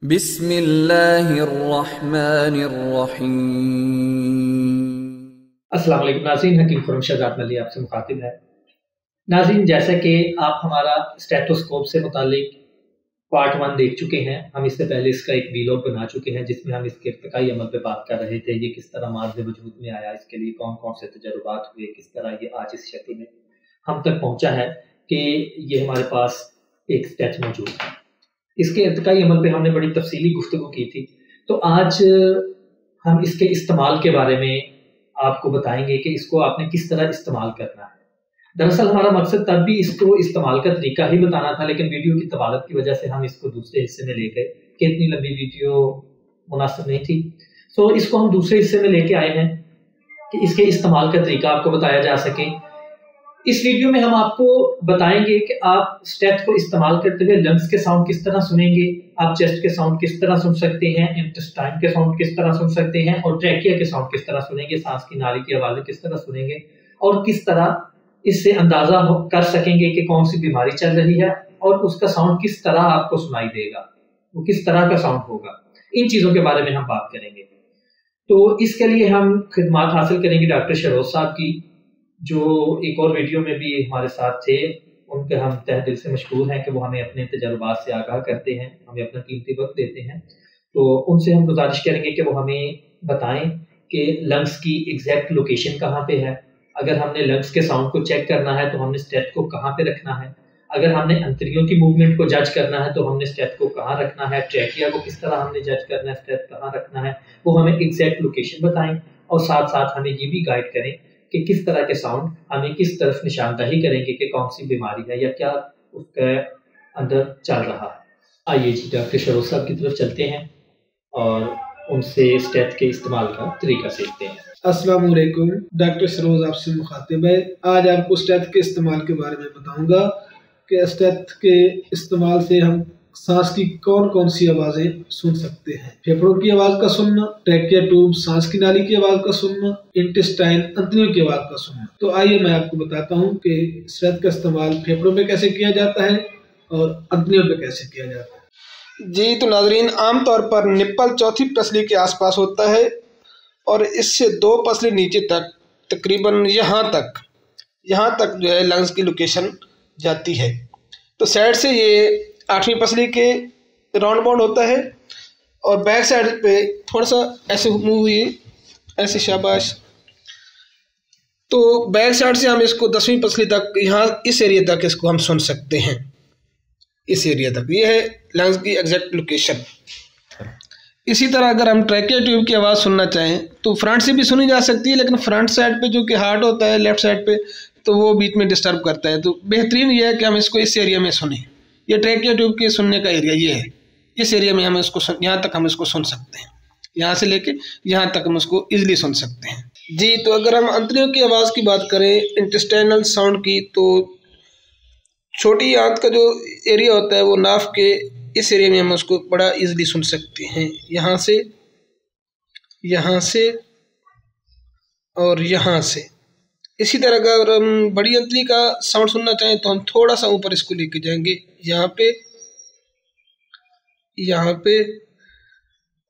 बिस्मिल्लाहिर्रहमानिर्रहीम। अस्सलाम वालेकुम नाज़रीन, हकीम खुर्रम शहजाद अली आपसे मुखातिब है। नाज़रीन, जैसा कि आप हमारा स्टेथोस्कोप से मुतालिक पार्ट 1 देख चुके हैं, हम इससे पहले इसका एक वीलॉग बना चुके हैं जिसमें हम इसके इर्तिकाई अमल पे बात कर रहे थे। ये किस तरह मार्ज़ वजूद में आया, इसके लिए कौन कौन से तजुर्बात हुए, किस तरह ये आज इस शक्ल में हम तक पहुँचा है कि ये हमारे पास एक स्टेथ मौजूद है। इसके इर्तिकाई अमल पे हमने बड़ी तफसीली गुफ्तगू की थी। तो आज हम इसके इस्तेमाल के बारे में आपको बताएंगे कि इसको आपने किस तरह इस्तेमाल करना है। दरअसल हमारा मकसद तब भी इसको इस्तेमाल का तरीका ही बताना था, लेकिन वीडियो की तवालत की वजह से हम इसको दूसरे हिस्से में ले गए कि इतनी लंबी वीडियो मुनासिब नहीं थी। सो इसको हम दूसरे हिस्से में लेके आए हैं कि इसके इस्तेमाल का तरीका आपको बताया जा सके। इस वीडियो में हम आपको बताएंगे कि आप स्टेथ को इस्तेमाल करते हुए लंग्स के साउंड किस तरह सुनेंगे, आप चेस्ट के साउंड किस तरह सुन सकते हैं, इंटेस्टाइन के साउंड किस तरह सुन सकते हैं और ट्रैकिया के साउंड किस तरह सुनेंगे, सांस की नाली की आवाजें किस तरह सुनेंगे और किस तरह इससे अंदाजा कर सकेंगे कि कौन सी बीमारी चल रही है और उसका साउंड किस तरह आपको सुनाई देगा, वो किस तरह का साउंड होगा। इन चीजों के बारे में हम बात करेंगे। तो इसके लिए हम खिदमत हासिल करेंगे डॉक्टर शहरोज साहब की, जो एक और वीडियो में भी हमारे साथ थे। उनके हम तहे दिल से मशकूर हैं कि वो हमें अपने तजुर्बात से आगाह करते हैं, हमें अपना कीमती वक्त देते हैं। तो उनसे हम गुजारिश करेंगे कि वो हमें बताएं कि लंग्स की एग्जैक्ट लोकेशन कहाँ पे है। अगर हमने लंग्स के साउंड को चेक करना है तो हमने स्टेथ को कहाँ पे रखना है। अगर हमने अंतरियों की मूवमेंट को जज करना है तो हमने स्टेथ को कहाँ रखना है। ट्रैकिया को किस तरह हमने जज करना है, स्टेथ कहाँ रखना है, वो हमें एग्जैक्ट लोकेशन बताएं और साथ साथ हमें ये भी गाइड करें कि किस तरह के साउंड हमें किस तरफ निशानदही करेंगे कि कौन सी बीमारी है या क्या उसके अंदर चल रहा है। आइए जी डॉक्टर शहरोज साहब की तरफ चलते हैं और उनसे स्टेथ के इस्तेमाल का तरीका सीखते हैं। अस्सलाम वालेकुम, डॉक्टर शहरोज आपसे मुखातिब है। आज आपको स्टेथ के इस्तेमाल के बारे में बताऊंगा कि स्टेथ के इस्तेमाल से हम सांस की कौन कौन सी आवाजें सुन सकते हैं। फेफड़ों की आवाज का सुनना, ट्रैकिया ट्यूब सांस की नाली की आवाज का सुनना, इंटेस्टाइन अंतड़ियों की आवाज का सुनना। तो आइए मैं आपको बताता हूँ कि स्टेथ का इस्तेमाल फेफड़ों पे कैसे किया जाता है और अंतड़ियों पे कैसे किया जाता है। जी तो नाजरीन, आमतौर पर निप्पल चौथी पसली के आसपास होता है और इससे 2 पसली नीचे तक तकरीबन यहाँ तक जो है लंग्स की लोकेशन जाती है। तो साइड से ये 8वीं पसली के राउंड बाउंड होता है और बैक साइड पे थोड़ा सा ऐसे मूव हुई, ऐसे शाबाश। तो बैक साइड से हम इसको 10वीं पसली तक, यहाँ इस एरिया तक इसको हम सुन सकते हैं, इस एरिया तक। ये है लंग्स की एग्जैक्ट लोकेशन। इसी तरह अगर हम ट्रैकिया ट्यूब की आवाज़ सुनना चाहें तो फ्रंट से भी सुनी जा सकती है, लेकिन फ्रंट साइड पे जो कि हार्ट होता है लेफ्ट साइड पे, तो वो बीच में डिस्टर्ब करता है। तो बेहतरीन ये है कि हम इसको इस एरिया में सुने। ये ट्रैकिया ट्यूब के सुनने का एरिया ये है, इस एरिया में हम इसको यहाँ तक हम इसको सुन सकते हैं, यहाँ से लेके यहाँ तक हम उसको ईजिली सुन सकते हैं जी। तो अगर हम अंतड़ियों की आवाज़ की बात करें, इंटेस्टाइनल साउंड की, तो छोटी आंत का जो एरिया होता है वो नाफ के इस एरिया में हम उसको बड़ा इजीली सुन सकते हैं, यहाँ से और यहाँ से। इसी तरह अगर हम बड़ी अंतड़ी का साउंड सुनना चाहें तो हम थोड़ा सा ऊपर इसको लेके जाएंगे, यहाँ पे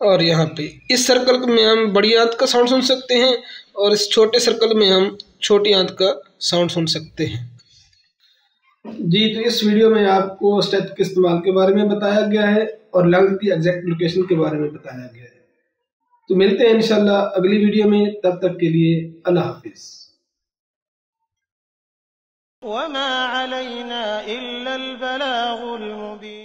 और यहाँ पे। इस सर्कल में हम बड़ी आंत का साउंड सुन सकते हैं और इस छोटे सर्कल में हम छोटी आंत का साउंड सुन सकते हैं जी। तो इस वीडियो में आपको स्टेथ के इस्तेमाल के बारे में बताया गया है और लंग्स की एग्जैक्ट लोकेशन के बारे में बताया गया है। तो मिलते हैं इंशाल्लाह अगली वीडियो में, तब तक के लिए अल्लाह हाफिज। वमा अलैना इल्लल बलागुल मुबीन।